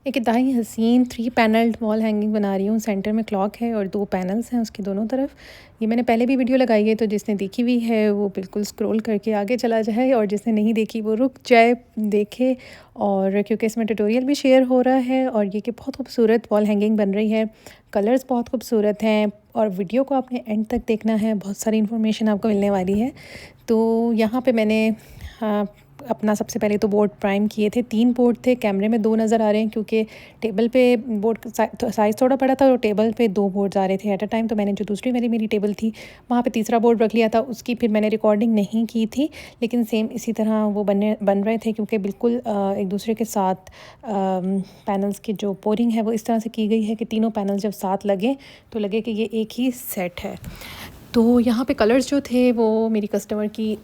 एक इंतहाई हसीन 3 पैनल्ड वॉल हैंगिंग बना रही हूँ। सेंटर में क्लॉक है और 2 पैनल्स हैं उसके दोनों तरफ। ये मैंने पहले भी वीडियो लगाई है, तो जिसने देखी हुई है वो बिल्कुल स्क्रॉल करके आगे चला जाए, और जिसने नहीं देखी वो रुक जाए, देखे। और क्योंकि इसमें ट्यूटोरियल भी शेयर हो रहा है, और ये कि बहुत खूबसूरत वॉल हैंगिंग बन रही है। कलर्स बहुत खूबसूरत हैं, और वीडियो को आपने एंड तक देखना है, बहुत सारी इन्फॉर्मेशन आपको मिलने वाली है। तो यहाँ पे मैंने अपना सबसे पहले तो बोर्ड प्राइम किए थे। 3 बोर्ड थे, कैमरे में 2 नज़र आ रहे हैं क्योंकि टेबल पे बोर्ड का साइज़ थोड़ा बड़ा था, और टेबल पे 2 बोर्ड्स आ रहे थे एट अ टाइम। तो मैंने जो दूसरी मेरी टेबल थी वहाँ पे तीसरा बोर्ड रख लिया था। उसकी फिर मैंने रिकॉर्डिंग नहीं की थी, लेकिन सेम इसी तरह वो बन रहे थे, क्योंकि बिल्कुल एक दूसरे के साथ पैनल्स की जो पोरिंग है वो इस तरह से की गई है कि तीनों पैनल जब साथ लगें तो लगे कि ये एक ही सेट है। तो यहाँ पे कलर्स जो थे वो मेरी कस्टमर की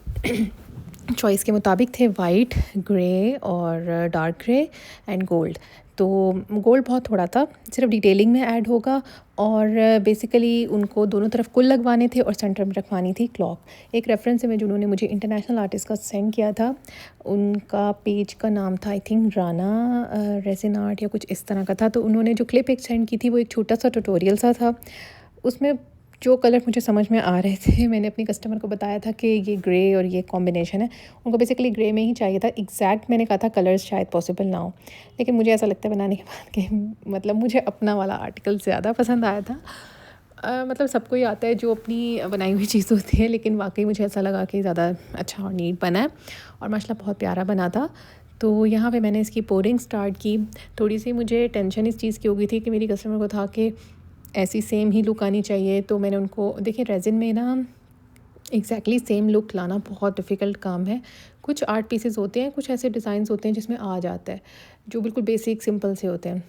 चॉइस के मुताबिक थे, वाइट, ग्रे और डार्क ग्रे एंड गोल्ड। तो गोल्ड बहुत थोड़ा था, सिर्फ डिटेलिंग में ऐड होगा, और बेसिकली उनको दोनों तरफ कुल लगवाने थे और सेंटर में रखवानी थी क्लॉक। एक रेफरेंस इमेज उन्होंने मुझे इंटरनेशनल आर्टिस्ट का सेंड किया था। उनका पेज का नाम था I think Rana resin art या कुछ इस तरह का था। तो उन्होंने जो क्लिप एक सेंड की थी वो एक छोटा सा ट्यूटोरियल सा था। उसमें जो कलर मुझे समझ में आ रहे थे, मैंने अपनी कस्टमर को बताया था कि ये ग्रे और ये कॉम्बिनेशन है। उनको बेसिकली ग्रे में ही चाहिए था। एग्जैक्ट मैंने कहा था कलर्स शायद पॉसिबल ना हो, लेकिन मुझे ऐसा लगता है बनाने के बाद कि मतलब मुझे अपना वाला आर्टिकल ज़्यादा पसंद आया था। मतलब सबको ही आता है जो अपनी बनाई हुई चीज़ होती है, लेकिन वाकई मुझे ऐसा लगा कि ज़्यादा अच्छा और नीट बना है, और माशाल्लाह बहुत प्यारा बना था। तो यहाँ पे मैंने इसकी पोरिंग स्टार्ट की। थोड़ी सी मुझे टेंशन इस चीज़ की हो गई थी कि मेरी कस्टमर को था कि ऐसी सेम ही लुक आनी चाहिए। तो मैंने उनको, देखिए रेजिन में ना एग्जैक्टली सेम लुक लाना बहुत डिफ़िकल्ट काम है। कुछ आर्ट पीसेस होते हैं, कुछ ऐसे डिज़ाइंस होते हैं जिसमें आ जाता है, जो बिल्कुल बेसिक सिंपल से होते हैं,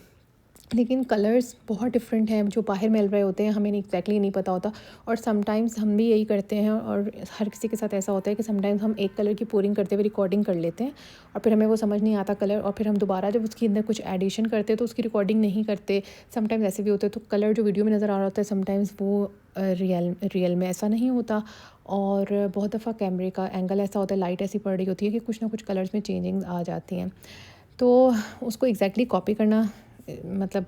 लेकिन कलर्स बहुत डिफरेंट हैं जो बाहर मिल रहे होते हैं, हमें एग्जैक्टली नहीं पता होता। और समटाइम्स हम भी यही करते हैं, और हर किसी के साथ ऐसा होता है कि समटाइम्स हम एक कलर की पोरिंग करते हुए रिकॉर्डिंग कर लेते हैं, और फिर हमें वो समझ नहीं आता कलर, और फिर हम दोबारा जब उसके अंदर कुछ एडिशन करते हैं तो उसकी रिकॉर्डिंग नहीं करते। समटाइम्स ऐसे भी होते हैं, तो कलर जो वीडियो में नज़र आ रहा होता है समटाइम्स वो रियल में ऐसा नहीं होता। और बहुत दफ़ा कैमरे का एंगल ऐसा होता है, लाइट ऐसी पड़ रही होती है कि कुछ ना कुछ कलर्स में चेंजिंग आ जाती हैं। तो उसको एग्जैक्टली कॉपी करना मतलब,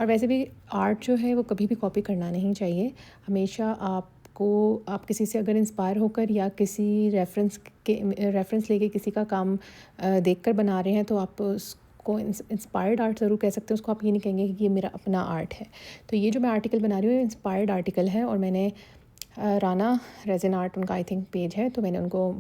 और वैसे भी आर्ट जो है वो कभी भी कॉपी करना नहीं चाहिए। हमेशा आपको, आप किसी से अगर इंस्पायर होकर या किसी रेफरेंस लेके किसी का काम देखकर बना रहे हैं, तो आप उसको इंस्पायर्ड आर्ट ज़रूर कह सकते हैं। उसको आप ये नहीं कहेंगे कि ये मेरा अपना आर्ट है। तो ये जो मैं आर्टिकल बना रही हूँ ये इंस्पायर्ड आर्टिकल है, और मैंने राना रेजिन आर्ट उनका आई थिंक पेज है, तो मैंने उनको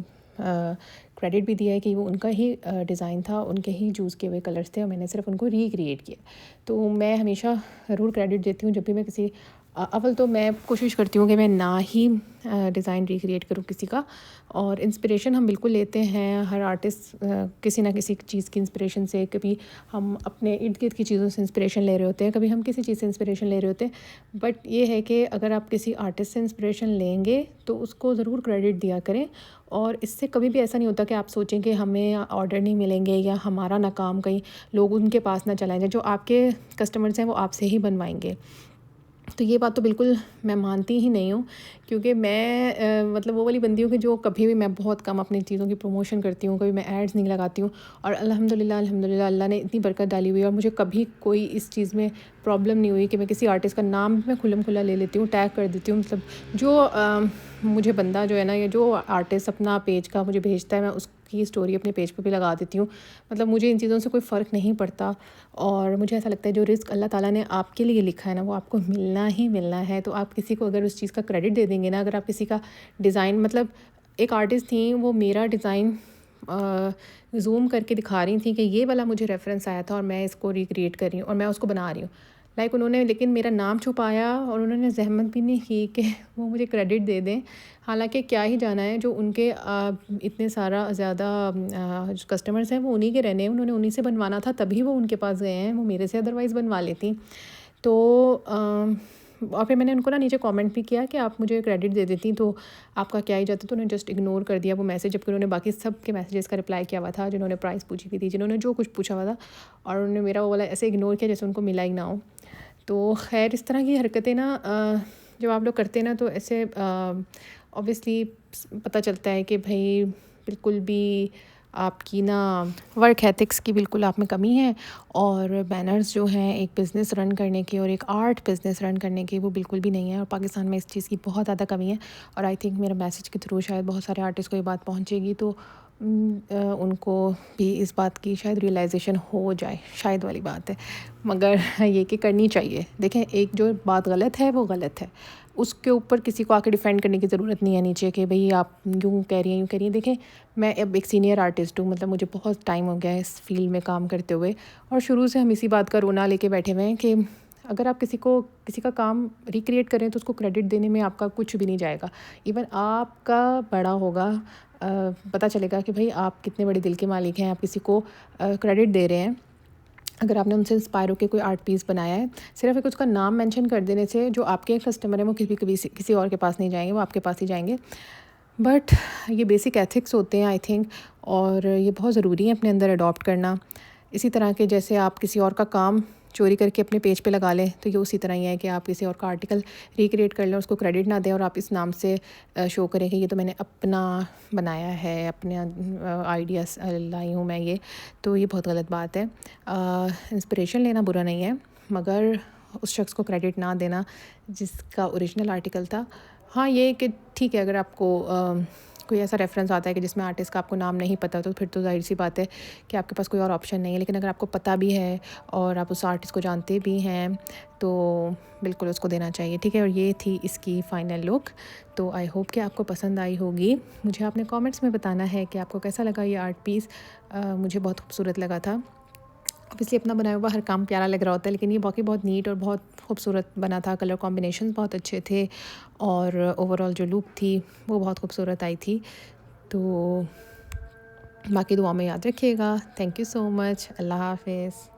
क्रेडिट भी दिया है कि वो उनका ही डिज़ाइन था, उनके ही चूज़ किए हुए कलर्स थे, और मैंने सिर्फ उनको रिक्रिएट किया। तो मैं हमेशा ज़रूर क्रेडिट देती हूँ जब भी मैं किसी अव्वल तो मैं कोशिश करती हूँ कि मैं ना ही डिज़ाइन रिक्रिएट करूँ किसी का। और इंस्पिरेशन हम बिल्कुल लेते हैं, हर आर्टिस्ट किसी ना किसी चीज़ की इंस्पिरेशन से, कभी हम अपने इर्द गिर्द की चीज़ों से इंस्पिरेशन ले रहे होते हैं, कभी हम किसी चीज़ से इंस्पिरेशन ले रहे होते हैं। बट ये है कि अगर आप किसी आर्टिस्ट से इंस्पिरेशन लेंगे तो उसको ज़रूर क्रेडिट दिया करें, और इससे कभी भी ऐसा नहीं होता कि आप सोचें कि हमें ऑर्डर नहीं मिलेंगे या हमारा नाकाम कहीं लोग उनके पास ना चलाएं जाए। जो आपके कस्टमर्स हैं वो आपसे ही बनवाएंगे। तो ये बात तो बिल्कुल मैं मानती ही नहीं हूँ, क्योंकि मैं मतलब वो वाली बंदी हूँ कि जो कभी भी, मैं बहुत कम अपनी चीज़ों की प्रमोशन करती हूँ, कभी मैं एड्स नहीं लगाती हूँ। और अल्हम्दुलिल्लाह अल्लाह ने इतनी बरकत डाली हुई है, और मुझे कभी कोई इस चीज़ में प्रॉब्लम नहीं हुई कि मैं किसी आर्टिस्ट का नाम मैं खुल्लम खुल्ला ले लेती हूँ, टैग कर देती हूँ। मतलब जो मुझे बंदा जो है ना, ये जो आर्टिस्ट अपना पेज का मुझे भेजता है, मैं उसकी स्टोरी अपने पेज पर भी लगा देती हूँ। मतलब मुझे इन चीज़ों से कोई फ़र्क नहीं पड़ता, और मुझे ऐसा लगता है जो रिस्क अल्लाह ताला ने आपके लिए लिखा है ना, वो आपको मिलना ही मिलना है। तो आप किसी को अगर उस चीज़ का क्रेडिट दे देंगे ना, अगर आप किसी का डिज़ाइन, मतलब एक आर्टिस्ट थी, वो मेरा डिज़ाइन ज़ूम करके दिखा रही थी कि ये वाला मुझे रेफरेंस आया था और मैं इसको रिक्रिएट कर रही हूँ और मैं उसको बना रही हूँ। लाइक उन्होंने लेकिन मेरा नाम छुपाया, और उन्होंने ज़हमत भी नहीं की कि वो मुझे क्रेडिट दे दें। हालांकि क्या ही जाना है, जो उनके इतने सारा ज़्यादा कस्टमर्स हैं वो उन्हीं के रहने हैं, उन्होंने उन्हीं से बनवाना था तभी वो उनके पास गए हैं, वो मेरे से अदरवाइज़ बनवा लेती। तो और फिर मैंने उनको ना नीचे कमेंट भी किया कि आप मुझे क्रेडिट दे देती तो आपका क्या ही जाता। तो उन्होंने जस्ट इग्नोर कर दिया वो मैसेज, जबकि उन्होंने बाकी सब के मैसेजेस का रिप्लाई किया हुआ था, जिन्होंने प्राइस पूछी हुई थी, जिन्होंने जो कुछ पूछा हुआ था, और उन्होंने मेरा वो वाला ऐसे इग्नोर किया जैसे उनको मिला ही ना हो। तो खैर इस तरह की हरकतें ना जब आप लोग करते हैं ना, तो ऐसे ऑब्वियसली पता चलता है कि भाई बिल्कुल भी आपकी ना वर्क एथिक्स की बिल्कुल आप में कमी है, और बैनर्स जो हैं एक बिज़नेस रन करने के और एक आर्ट बिज़नेस रन करने के वो बिल्कुल भी नहीं है, और पाकिस्तान में इस चीज़ की बहुत ज़्यादा कमी है। और आई थिंक मेरा मैसेज के थ्रू शायद बहुत सारे आर्टिस्ट को ये बात पहुँचेगी, तो उनको भी इस बात की शायद रियलाइजेशन हो जाए, शायद वाली बात है, मगर ये कि करनी चाहिए। देखें, एक जो बात गलत है वो गलत है, उसके ऊपर किसी को आके डिफेंड करने की ज़रूरत नहीं है नीचे कि भाई आप यूँ कह रही हैं यूँ कह रही हैं। देखें, मैं अब एक सीनियर आर्टिस्ट हूँ, मतलब मुझे बहुत टाइम हो गया है इस फील्ड में काम करते हुए, और शुरू से हम इसी बात का रोना लेके बैठे हुए हैं कि अगर आप किसी का काम रिक्रिएट करें तो उसको क्रेडिट देने में आपका कुछ भी नहीं जाएगा। इवन आपका बड़ा होगा, पता चलेगा कि भाई आप कितने बड़े दिल के मालिक हैं, आप किसी को क्रेडिट दे रहे हैं। अगर आपने उनसे इंस्पायर होकर कोई आर्ट पीस बनाया है, सिर्फ एक उसका नाम मेंशन कर देने से जो आपके कस्टमर हैं वो किसी और के पास नहीं जाएंगे, वो आपके पास ही जाएंगे। बट ये बेसिक एथिक्स होते हैं आई थिंक, और ये बहुत ज़रूरी है अपने अंदर अडॉप्ट करना। इसी तरह के जैसे आप किसी और का काम चोरी करके अपने पेज पे लगा लें, तो ये उसी तरह ही है कि आप किसी और का आर्टिकल रिक्रिएट कर लें, उसको क्रेडिट ना दें, और आप इस नाम से शो करें कि ये तो मैंने अपना बनाया है, अपने आइडियाज़ लाई हूँ मैं ये। तो ये बहुत गलत बात है। इंस्पिरेशन लेना बुरा नहीं है, मगर उस शख्स को क्रेडिट ना देना जिसका ओरिजिनल आर्टिकल था। हाँ, ये कि ठीक है, अगर आपको कोई ऐसा रेफरेंस आता है कि जिसमें आर्टिस्ट का आपको नाम नहीं पता, तो फिर तो ज़ाहिर सी बात है कि आपके पास कोई और ऑप्शन नहीं है। लेकिन अगर आपको पता भी है और आप उस आर्टिस्ट को जानते भी हैं, तो बिल्कुल उसको देना चाहिए, ठीक है। और ये थी इसकी फ़ाइनल लुक। तो आई होप कि आपको पसंद आई होगी। मुझे आपने कमेंट्स में बताना है कि आपको कैसा लगा ये आर्ट पीस। मुझे बहुत खूबसूरत लगा था। ऑब्वियसली अपना बनाया हुआ हर काम प्यारा लग रहा होता है, लेकिन ये बाकी बहुत नीट और बहुत खूबसूरत बना था। कलर कॉम्बिनेशन बहुत अच्छे थे, और ओवरऑल जो लुक थी वो बहुत खूबसूरत आई थी। तो बाकी दुआ में याद रखिएगा। Thank you so much. अल्लाह हाफ़िज़।